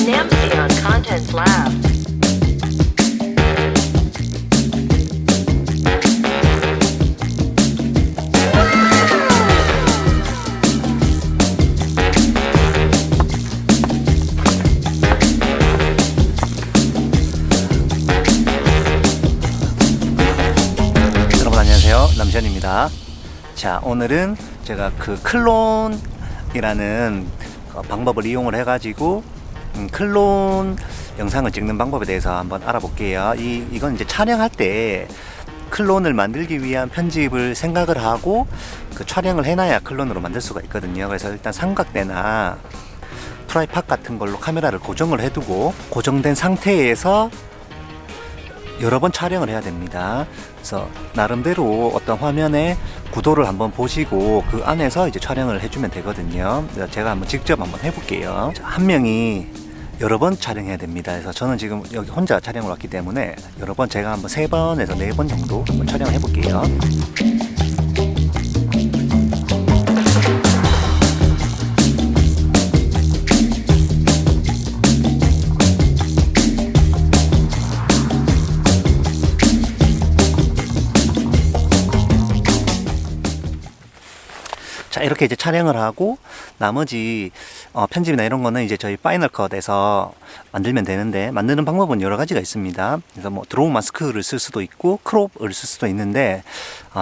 Namsi on Contents Lab. 여러분 안녕하세요, 남시현입니다. 자, 오늘은 제가 그 클론이라는 방법을 이용을 해가지고 클론 영상을 찍는 방법에 대해서 한번 알아볼게요. 이건 이제 촬영할 때 클론을 만들기 위한 편집을 생각을 하고 그 촬영을 해놔야 클론으로 만들 수가 있거든요. 그래서 일단 삼각대나 트라이팟 같은 걸로 카메라를 고정을 해두고 고정된 상태에서 여러 번 촬영을 해야 됩니다. 그래서 나름대로 어떤 화면의 구도를 한번 보시고 그 안에서 이제 촬영을 해주면 되거든요. 제가 한번 직접 한번 해볼게요. 한 명이 여러 번 촬영해야 됩니다. 그래서 저는 지금 여기 혼자 촬영을 왔기 때문에 여러 번 제가 한번 3번에서 4번 정도 한번 촬영을 해볼게요. 자, 이렇게 이제 촬영을 하고 나머지 편집이나 이런 거는 이제 저희 파이널 컷에서 만들면 되는데, 만드는 방법은 여러 가지가 있습니다. 그래서 뭐 드로우 마스크를 쓸 수도 있고 크롭을 쓸 수도 있는데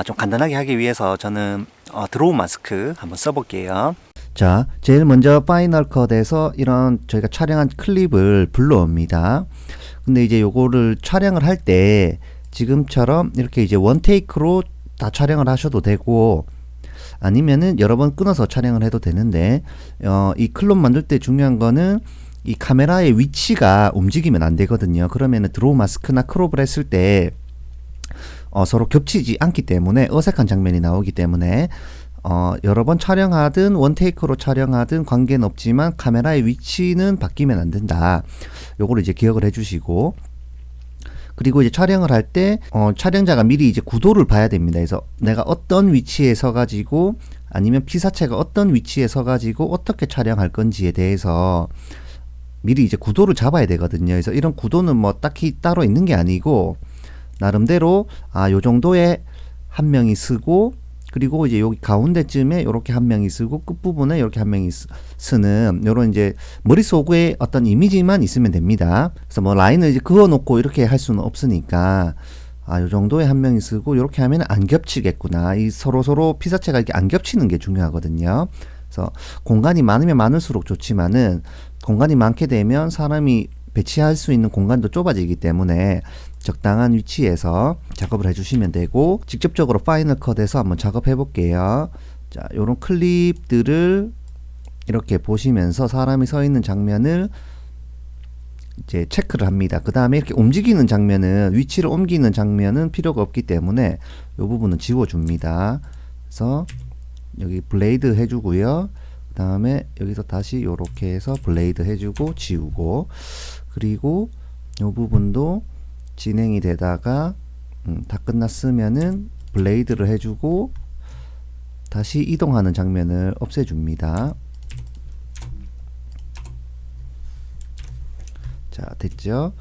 좀 간단하게 하기 위해서 저는 드로우 마스크 한번 써볼게요. 자, 제일 먼저 파이널 컷에서 이런 저희가 촬영한 클립을 불러옵니다. 근데 이제 요거를 촬영을 할 때 지금처럼 이렇게 이제 원 테이크로 다 촬영을 하셔도 되고, 아니면은 여러 번 끊어서 촬영을 해도 되는데, 이 클론 만들 때 중요한 거는 이 카메라의 위치가 움직이면 안 되거든요. 그러면은 드로우 마스크나 크롭을 했을 때 서로 겹치지 않기 때문에 어색한 장면이 나오기 때문에 여러 번 촬영하든 원테이크로 촬영하든 관계는 없지만 카메라의 위치는 바뀌면 안 된다. 요거를 이제 기억을 해주시고, 그리고 이제 촬영을 할 때 촬영자가 미리 이제 구도를 봐야 됩니다. 그래서 내가 어떤 위치에 서가지고 아니면 피사체가 어떤 위치에 서가지고 어떻게 촬영할 건지에 대해서 미리 이제 구도를 잡아야 되거든요. 그래서 이런 구도는 뭐 딱히 따로 있는 게 아니고 나름대로 요 정도에 한 명이 쓰고, 그리고 이제 여기 가운데쯤에 이렇게 한 명이 쓰고 끝부분에 이렇게 한 명이 쓰는 요런 이제 머릿속에 어떤 이미지만 있으면 됩니다. 그래서 뭐 라인을 이제 그어 놓고 이렇게 할 수는 없으니까 요 정도에 한 명이 쓰고 이렇게 하면 안 겹치겠구나. 이 서로 피사체가 이렇게 안 겹치는 게 중요하거든요. 그래서 공간이 많으면 많을수록 좋지만은 공간이 많게 되면 사람이 배치할 수 있는 공간도 좁아지기 때문에 적당한 위치에서 작업을 해주시면 되고, 직접적으로 파이널 컷에서 한번 작업해 볼게요. 자, 요런 클립들을 이렇게 보시면서 사람이 서 있는 장면을 이제 체크를 합니다. 그 다음에 이렇게 움직이는 장면은, 위치를 옮기는 장면은 필요가 없기 때문에 요 부분은 지워줍니다. 그래서 여기 블레이드 해주고요. 그 다음에 여기서 다시 요렇게 해서 블레이드 해주고 지우고, 그리고 요 부분도 진행이 되다가 다 끝났으면은 블레이드를 해주고 다시 이동하는 장면을 없애줍니다. 자, 됐죠?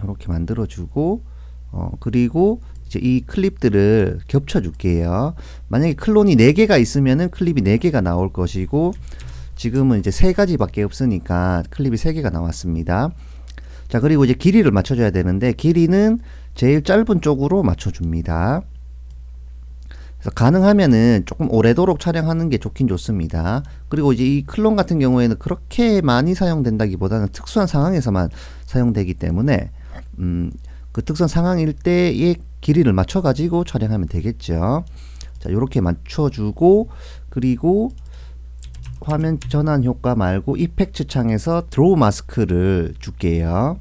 이렇게 만들어주고, 그리고 이제 이 클립들을 겹쳐줄게요. 만약에 클론이 4개가 있으면은 클립이 4개가 나올 것이고, 지금은 이제 3가지밖에 없으니까 클립이 3개가 나왔습니다. 자, 그리고 이제 길이를 맞춰줘야 되는데, 길이는 제일 짧은 쪽으로 맞춰줍니다. 그래서 가능하면은 조금 오래도록 촬영하는 게 좋긴 좋습니다. 그리고 이제 이 클론 같은 경우에는 그렇게 많이 사용된다기보다는 특수한 상황에서만 사용되기 때문에 그 특수한 상황일 때의 길이를 맞춰가지고 촬영하면 되겠죠. 자, 요렇게 맞춰주고, 그리고 화면 전환 효과 말고 이펙트 창에서 드로우 마스크를 줄게요.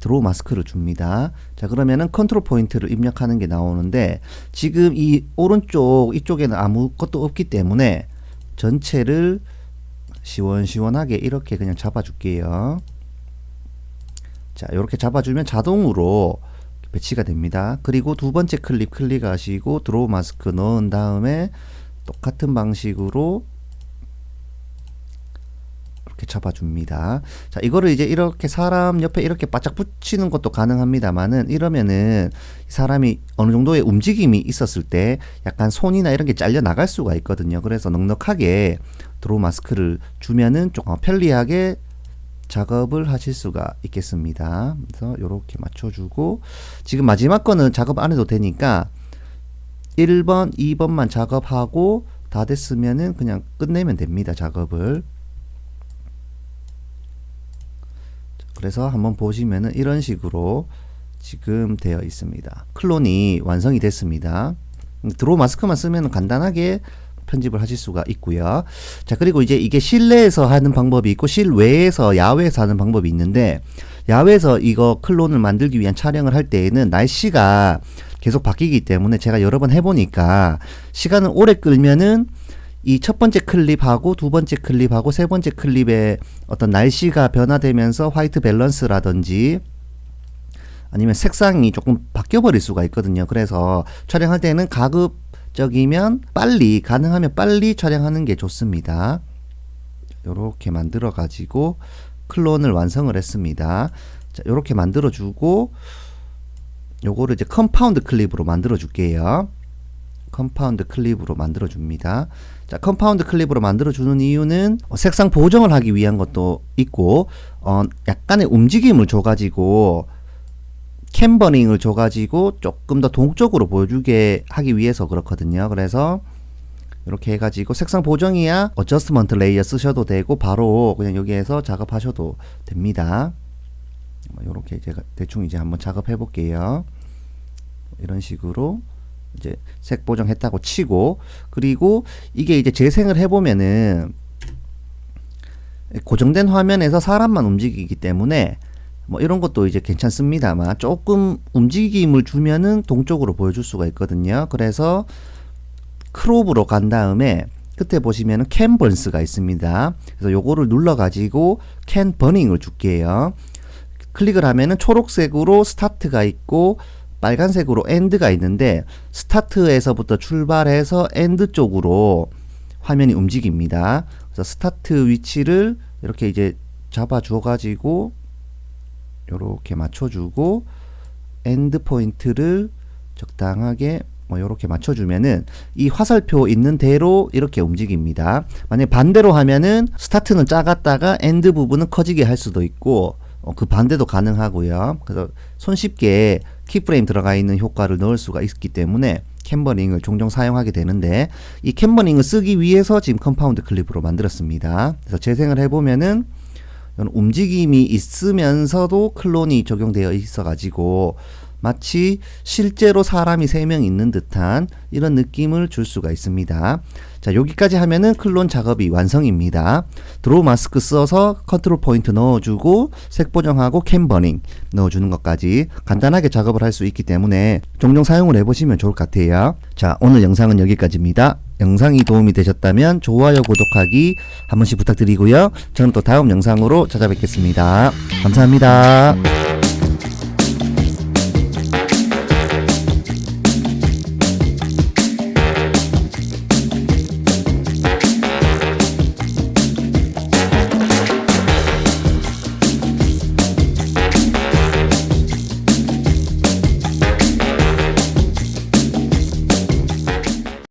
드로우 마스크를 줍니다. 자, 그러면은 컨트롤 포인트를 입력하는 게 나오는데, 지금 이 오른쪽 이쪽에는 아무것도 없기 때문에 전체를 시원시원하게 이렇게 그냥 잡아줄게요. 자, 이렇게 잡아주면 자동으로 배치가 됩니다. 그리고 두 번째 클릭하시고 드로우 마스크 넣은 다음에 똑같은 방식으로 이렇게 잡아줍니다. 자, 이거를 이제 이렇게 사람 옆에 이렇게 바짝 붙이는 것도 가능합니다만은 이러면은 사람이 어느 정도의 움직임이 있었을 때 약간 손이나 이런 게 잘려 나갈 수가 있거든요. 그래서 넉넉하게 드로우 마스크를 주면은 조금 편리하게 작업을 하실 수가 있겠습니다. 그래서 이렇게 맞춰주고 지금 마지막 거는 작업 안 해도 되니까 1번, 2번만 작업하고 다 됐으면은 그냥 끝내면 됩니다. 작업을. 그래서 한번 보시면은 이런 식으로 지금 되어 있습니다. 클론이 완성이 됐습니다. 드로우 마스크만 쓰면 간단하게 편집을 하실 수가 있고요. 자, 그리고 이제 이게 실내에서 하는 방법이 있고 실외에서 야외에서 하는 방법이 있는데 야외에서 이거 클론을 만들기 위한 촬영을 할 때에는 날씨가 계속 바뀌기 때문에 제가 여러 번 해보니까 시간을 오래 끌면은 이 첫 번째 클립하고 두 번째 클립하고 세 번째 클립의 어떤 날씨가 변화되면서 화이트 밸런스라든지 아니면 색상이 조금 바뀌어 버릴 수가 있거든요. 그래서 촬영할 때는 가급적이면 빨리, 가능하면 빨리 촬영하는 게 좋습니다. 요렇게 만들어 가지고 클론을 완성을 했습니다. 자, 요렇게 만들어 주고 요거를 이제 컴파운드 클립으로 만들어 줄게요. 컴파운드 클립으로 만들어 줍니다. 자, 컴파운드 클립으로 만들어 주는 이유는 색상 보정을 하기 위한 것도 있고 약간의 움직임을 줘 가지고 캠버링을 줘 가지고 조금 더 동적으로 보여주게 하기 위해서 그렇거든요. 그래서 이렇게 해 가지고 색상 보정이야 어저스먼트 레이어 쓰셔도 되고 바로 그냥 여기에서 작업하셔도 됩니다. 이렇게 제가 대충 이제 한번 작업해 볼게요. 이런 식으로 이제 색 보정했다고 치고 그리고 이게 이제 재생을 해보면은 고정된 화면에서 사람만 움직이기 때문에 뭐 이런 것도 이제 괜찮습니다만 조금 움직임을 주면은 동쪽으로 보여줄 수가 있거든요. 그래서 크롭으로 간 다음에 끝에 보시면은 캔 번스가 있습니다. 그래서 요거를 눌러 가지고 캔 버닝을 줄게요. 클릭을 하면은 초록색으로 스타트가 있고 빨간색으로 엔드가 있는데 스타트에서부터 출발해서 엔드 쪽으로 화면이 움직입니다. 그래서 스타트 위치를 이렇게 이제 잡아 줘 가지고 요렇게 맞춰 주고 엔드 포인트를 적당하게 뭐 요렇게 맞춰 주면은 이 화살표 있는 대로 이렇게 움직입니다. 만약 반대로 하면은 스타트는 작았다가 엔드 부분은 커지게 할 수도 있고 그 반대도 가능하고요. 그래서 손쉽게 키프레임 들어가 있는 효과를 넣을 수가 있기 때문에 캠버링을 종종 사용하게 되는데 이 캠버링을 쓰기 위해서 지금 컴파운드 클립으로 만들었습니다. 그래서 재생을 해보면은 움직임이 있으면서도 클론이 적용되어 있어 가지고 마치 실제로 사람이 3명 있는 듯한 이런 느낌을 줄 수가 있습니다. 자, 여기까지 하면은 클론 작업이 완성입니다. 드로우 마스크 써서 컨트롤 포인트 넣어주고 색 보정하고 캠버링 넣어주는 것까지 간단하게 작업을 할 수 있기 때문에 종종 사용을 해보시면 좋을 것 같아요. 자, 오늘 영상은 여기까지입니다. 영상이 도움이 되셨다면 좋아요, 구독하기 한 번씩 부탁드리고요. 저는 또 다음 영상으로 찾아뵙겠습니다. 감사합니다.